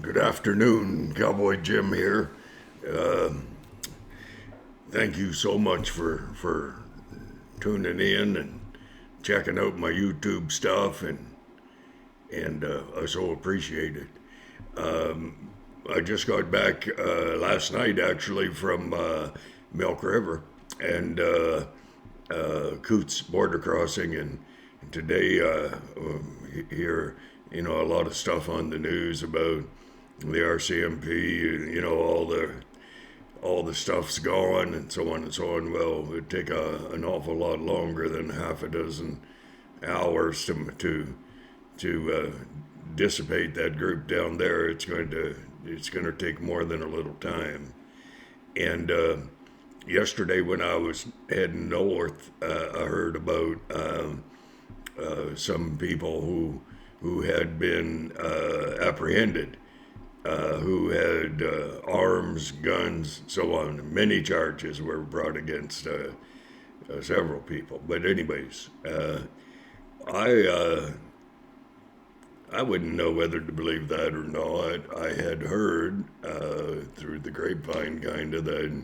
Good afternoon, Cowboy Jim here. Uh, Thank you so much for tuning in and checking out my YouTube stuff, and I so appreciate it. I just got back last night actually from Milk River and Coutts border crossing, and today here a lot of stuff on the news about the RCMP, all the stuff's gone and so on and so on. Well, it'd take an awful lot longer than half a dozen hours to dissipate that group down there. It's going to take more than a little time. And yesterday when I was heading north, I heard about some people who had been apprehended, who had arms, guns, so on. Many charges were brought against several people. But anyways, I I wouldn't know whether to believe that or not. I had heard through the grapevine kind of that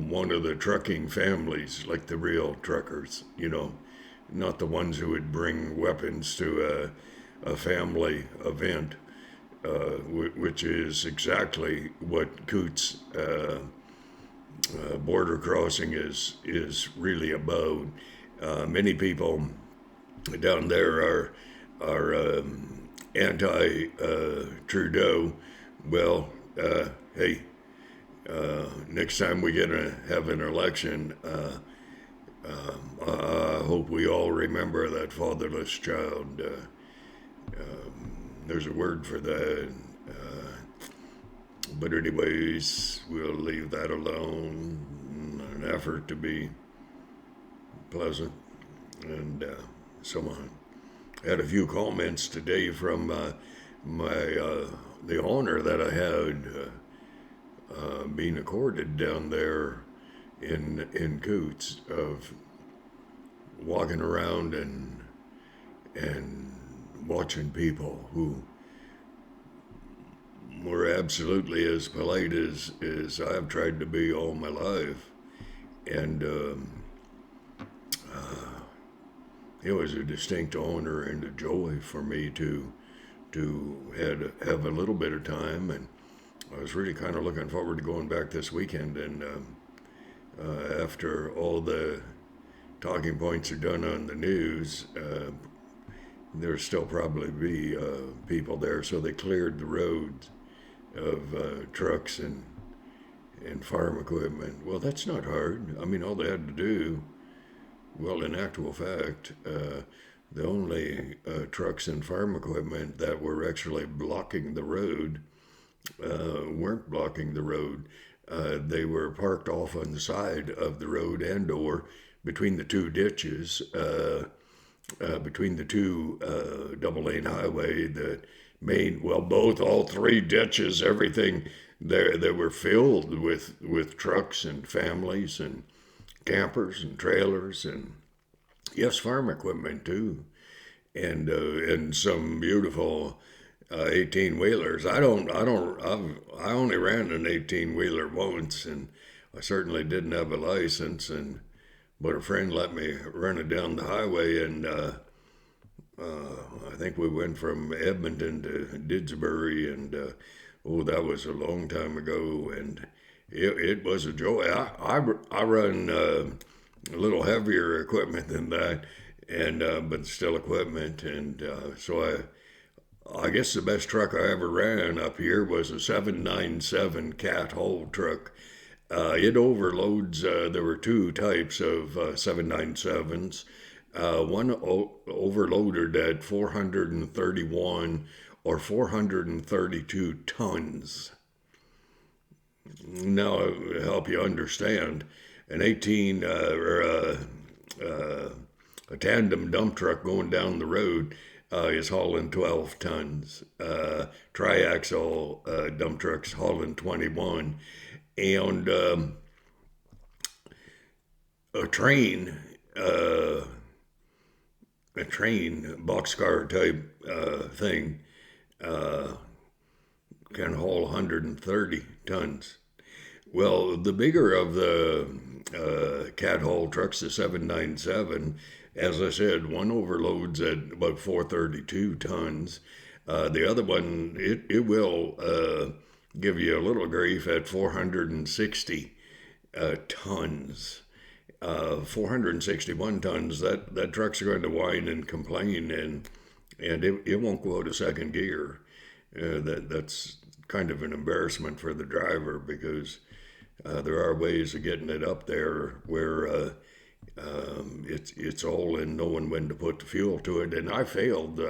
one of the trucking families, like the real truckers, not the ones who would bring weapons to a family event, which is exactly what Coutts border crossing is really about. Many people down there are anti Trudeau. Well, hey, next time we have an election, I hope we all remember that fatherless child. There's a word for that. But anyways, we'll leave that alone. An effort to be pleasant and so on. Had a few comments today from the honor that I had being accorded down there in Coutts, of walking around and watching people who were absolutely as polite as I've tried to be all my life. And it was a distinct honor and a joy for me to have a little bit of time, and I was really kind of looking forward to going back this weekend. And after all the talking points are done on the news, there'll still probably be people there, so they cleared the roads of trucks and farm equipment. Well, that's not hard. I mean, all they had to do, well, in actual fact, the only trucks and farm equipment that were actually blocking the road weren't blocking the road. They were parked off on the side of the road and/or between the two ditches, between the two double-lane highway, the main, well, all three ditches, everything there, they were filled with trucks and families and campers and trailers, and yes, farm equipment too, and some beautiful 18-wheelers. I only ran an 18-wheeler once, and I certainly didn't have a license, but a friend let me run it down the highway, and I think we went from Edmonton to Didsbury, and that was a long time ago, and it was a joy. I run a little heavier equipment than that, and but still equipment, and so I guess the best truck I ever ran up here was a 797 cat haul truck. It overloads. There were two types of 797s. One overloaded at 431 or 432 tons. Now, to help you understand, an 18 a tandem dump truck going down the road is hauling 12 tons. Triaxle dump trucks hauling 21. And a train, boxcar type thing, uh, can haul 130 tons. Well, the bigger of the cat haul trucks, the 797, as I said, one overloads at about 432 tons. The other one, it will give you a little grief at 460 tons. 461 tons, that truck's going to whine and complain, and it won't go out of second gear. That's kind of an embarrassment for the driver because there are ways of getting it up there where it's all in knowing when to put the fuel to it. And I failed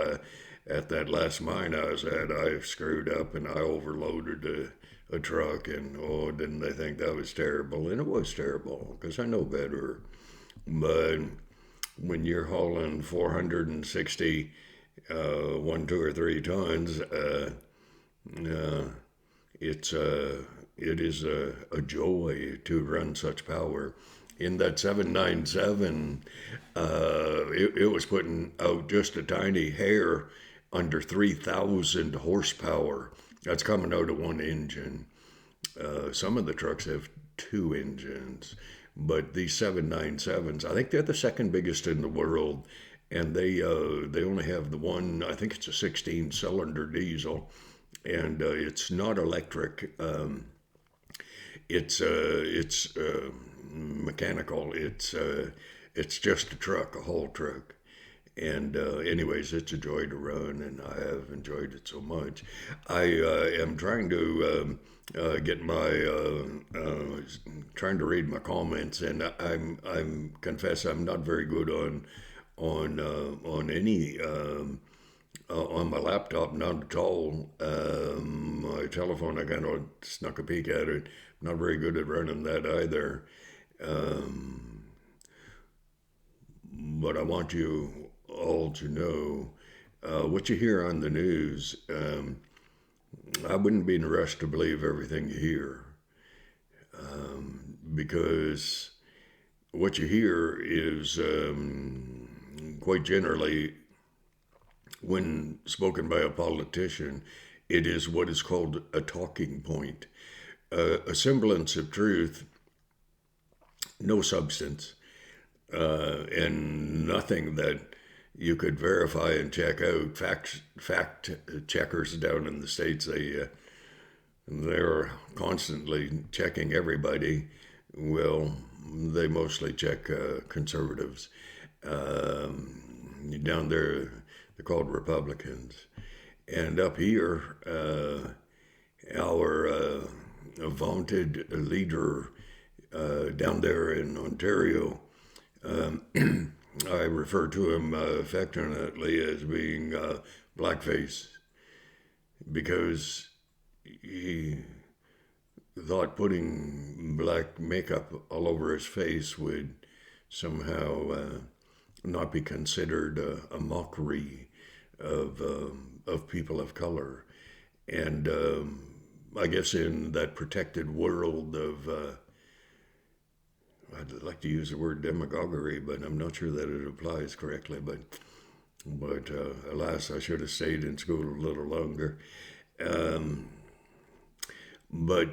at that last mine I was at. I screwed up and I overloaded a truck, and oh, didn't they think that was terrible? And it was terrible because I know better. But when you're hauling 460 1, 2, or 3 tons, uh, it is a joy to run such power. In that 797, it was putting out just a tiny hair under 3,000 horsepower. That's coming out of one engine. Some of the trucks have 2 engines, but these 797s, I think they're the second biggest in the world, and they only have the one. I think it's a 16-cylinder diesel, and it's not electric. It's mechanical. It's just a truck, a whole truck. And anyways, it's a joy to run, and I have enjoyed it so much. I am trying to get my trying to read my comments, and I'm confess I'm not very good on any on my laptop, not at all. My telephone, I kind of snuck a peek at it. Not very good at running that either. But I want you all to know what you hear on the news. I wouldn't be in a rush to believe everything you hear, because what you hear is quite generally, when spoken by a politician, it is what is called a talking point, a semblance of truth, no substance, and nothing that you could verify and check out. Fact checkers down in the States, they're constantly checking everybody. Well, they mostly check conservatives. Down there, they're called Republicans. And up here, our vaunted leader down there in Ontario, I refer to him affectionately as being blackface, because he thought putting black makeup all over his face would somehow not be considered a mockery of people of color. And I guess in that protected world of I'd like to use the word demagoguery, but I'm not sure that it applies correctly. But alas, I should have stayed in school a little longer. But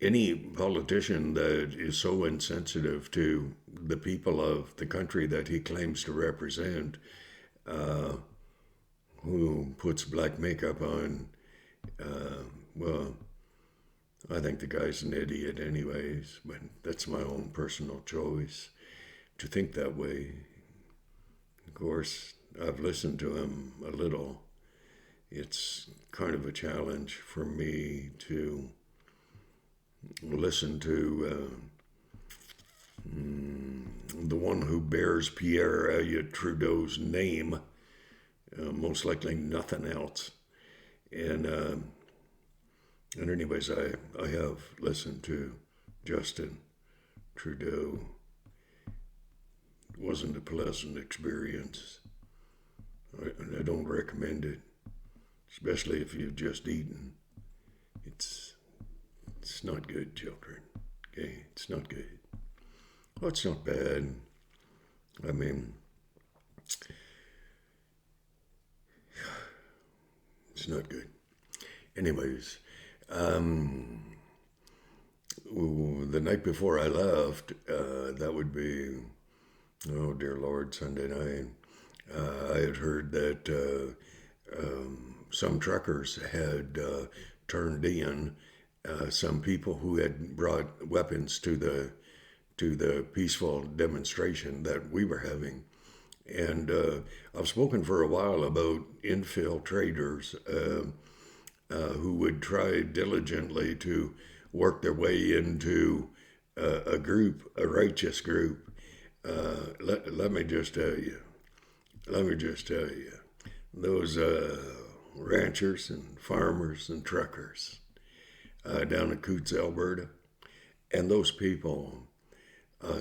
any politician that is so insensitive to the people of the country that he claims to represent, who puts black makeup on, well, I think the guy's an idiot anyways, but that's my own personal choice to think that way. Of course, I've listened to him a little. It's kind of a challenge for me to listen to the one who bears Pierre Elliott Trudeau's name, most likely nothing else. And anyways, I have listened to Justin Trudeau. It wasn't a pleasant experience. I don't recommend it, especially if you've just eaten. It's not good, children. Okay, it's not good. Well, it's not bad. I mean, It's not good. Anyways, um, the night before I left, that would be, oh dear Lord, Sunday night. I had heard that some truckers had turned in some people who had brought weapons to the peaceful demonstration that we were having. And I've spoken for a while about infiltrators who would try diligently to work their way into a group, a righteous group. Let me just tell you, those ranchers and farmers and truckers down in Coutts, Alberta, and those people,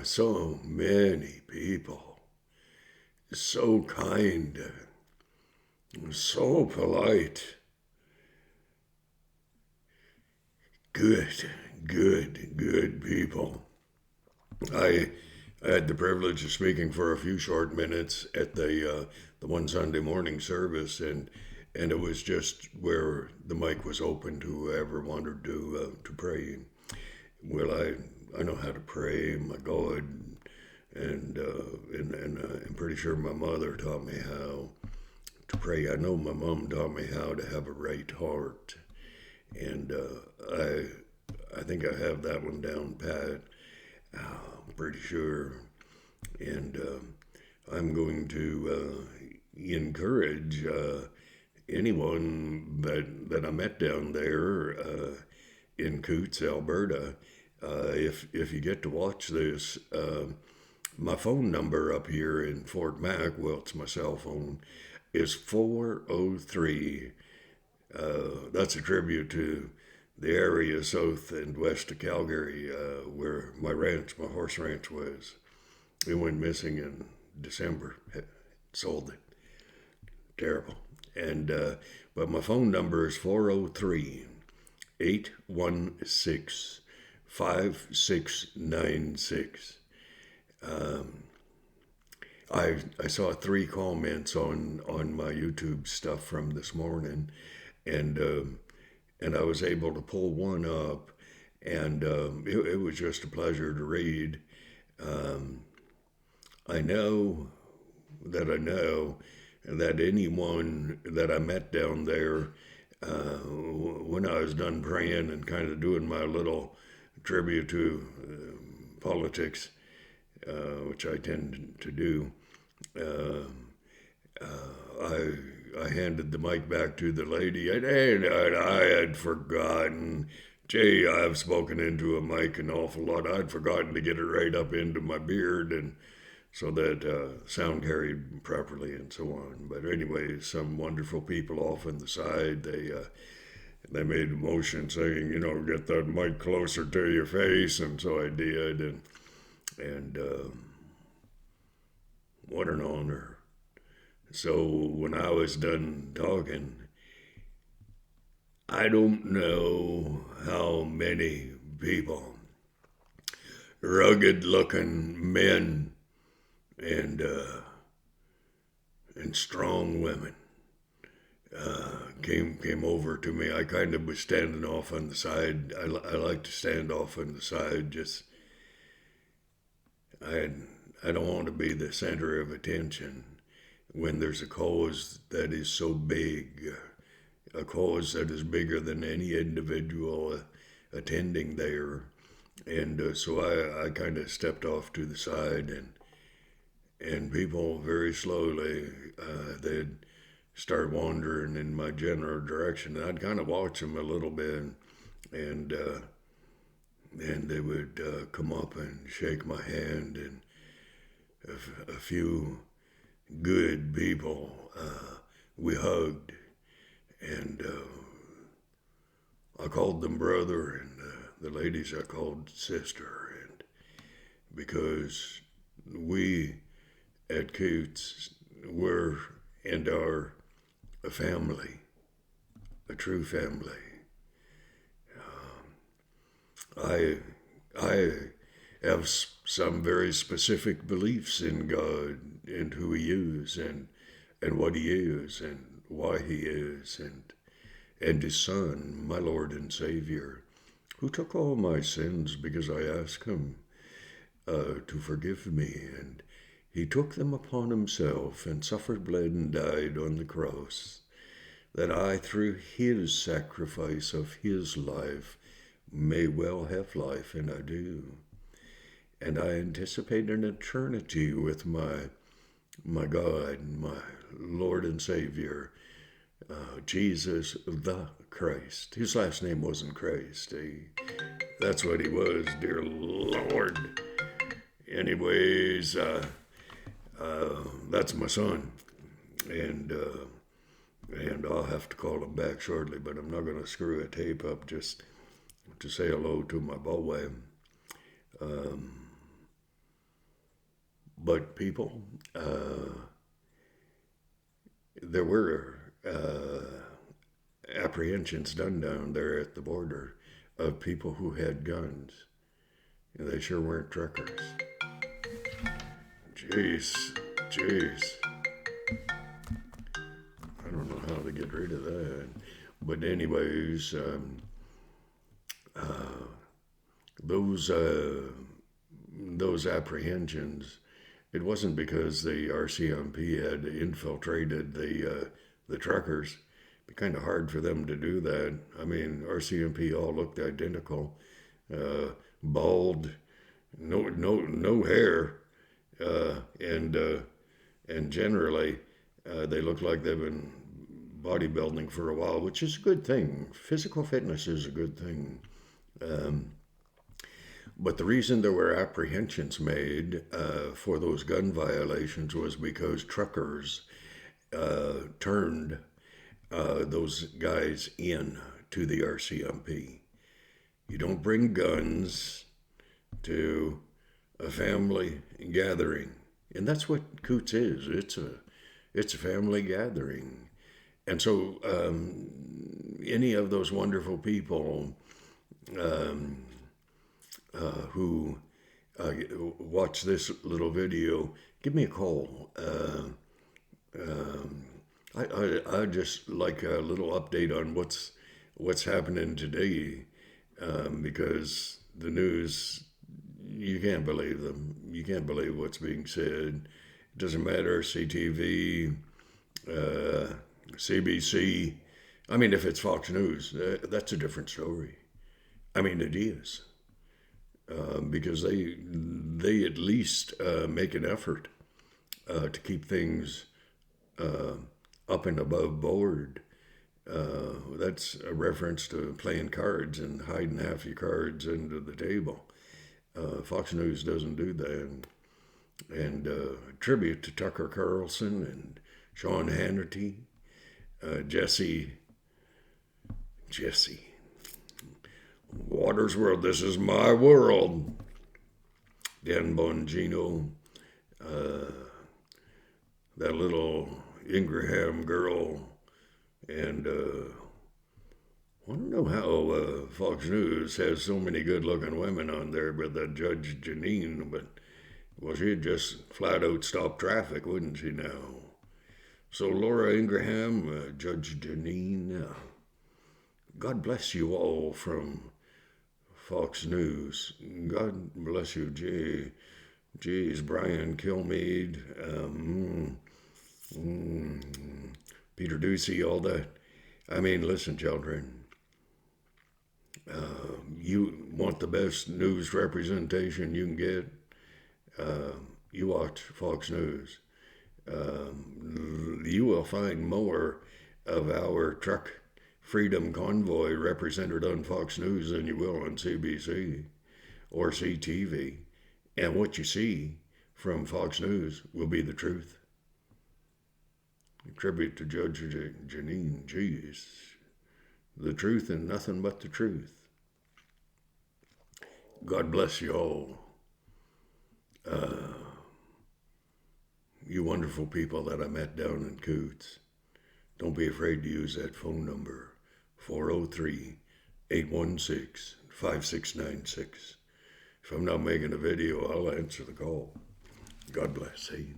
so many people, so kind, so polite, good people. I had the privilege of speaking for a few short minutes at the one Sunday morning service, and it was just where the mic was open to whoever wanted to pray. Well, I know how to pray, my God, and I'm pretty sure my mother taught me how to pray. I know my mom taught me how to have a right heart, and I think I have that one down pat. I'm pretty sure, and I'm going to encourage anyone that I met down there in Coutts, Alberta. If you get to watch this, my phone number up here in Fort Mac, well, it's my cell phone, is 403. That's a tribute to the area south and west of Calgary where my horse ranch was. It went missing in December. Sold it. Terrible. And but my phone number is 403 816 5696. I saw 3 comments on my YouTube stuff from this morning, and I was able to pull one up, and it was just a pleasure to read. I know that anyone that I met down there, when I was done praying and kind of doing my little tribute to politics, which I tend to do, I handed the mic back to the lady, and I had forgotten. Gee, I've spoken into a mic an awful lot. I'd forgotten to get it right up into my beard, and so that sound carried properly and so on. But anyway, some wonderful people off on the side, they made a motion saying, get that mic closer to your face, and so I did, and what an honor. So when I was done talking, I don't know how many people, rugged-looking men and strong women, came over to me. I kind of was standing off on the side. I like to stand off on the side. Just I don't want to be the center of attention when there's a cause that is so big, a cause that is bigger than any individual attending there. And so I kind of stepped off to the side, and people very slowly, they'd start wandering in my general direction. And I'd kind of watch them a little bit, and they would come up and shake my hand, and a few good people, we hugged, and I called them brother, and the ladies I called sister, and because we at Coutts were and are a family, a true family. I have some very specific beliefs in God and who He is, and what He is, and why He is, and His Son, my Lord and Savior, who took all my sins because I asked Him to forgive me. And He took them upon Himself and suffered, bled, and died on the cross, that I, through His sacrifice of His life, may well have life, and I do. And I anticipate an eternity with my God, my Lord and Savior, Jesus the Christ. His last name wasn't Christ. That's what He was, dear Lord. Anyways, that's my son, and I'll have to call him back shortly, but I'm not going to screw a tape up just to say hello to my boy. But people, there were apprehensions done down there at the border of people who had guns. They sure weren't truckers. Jeez. I don't know how to get rid of that. But anyways, those apprehensions, it wasn't because the RCMP had infiltrated the truckers. It'd be kind of hard for them to do that. I mean, RCMP all looked identical, bald, no hair, and generally they look like they've been bodybuilding for a while, which is a good thing. Physical fitness is a good thing. But the reason there were apprehensions made for those gun violations was because truckers turned those guys in to the RCMP. You don't bring guns to a family gathering, and that's what Coutts is. It's a family gathering, and so any of those wonderful people who watch this little video, give me a call. I just like a little update on what's happening today, because the news, you can't believe them. You can't believe what's being said. It doesn't matter, CTV, CBC. I mean, if it's Fox News, that's a different story. I mean, it is. Because they at least make an effort to keep things up and above board. That's a reference to playing cards and hiding half your cards under the table. Fox News doesn't do that. And tribute to Tucker Carlson and Sean Hannity, Jesse, Waters World, this is my world. Dan Bongino, that little Ingraham girl, and I don't know how Fox News has so many good-looking women on there, but that Judge Janine, but well, she'd just flat out stop traffic, wouldn't she now? So Laura Ingraham, Judge Janine, God bless you all from Fox News. God bless you, geez, Brian Kilmeade, Peter Ducey, all that. I mean, listen, children, you want the best news representation you can get, you watch Fox News. You will find more of our truck freedom convoy represented on Fox News than you will on CBC or CTV. And what you see from Fox News will be the truth. A tribute to Judge Janine. Geez. The truth and nothing but the truth. God bless you all. You wonderful people that I met down in Coutts. Don't be afraid to use that phone number, 403-816-5696. If I'm not making a video, I'll answer the call. God bless. Hey.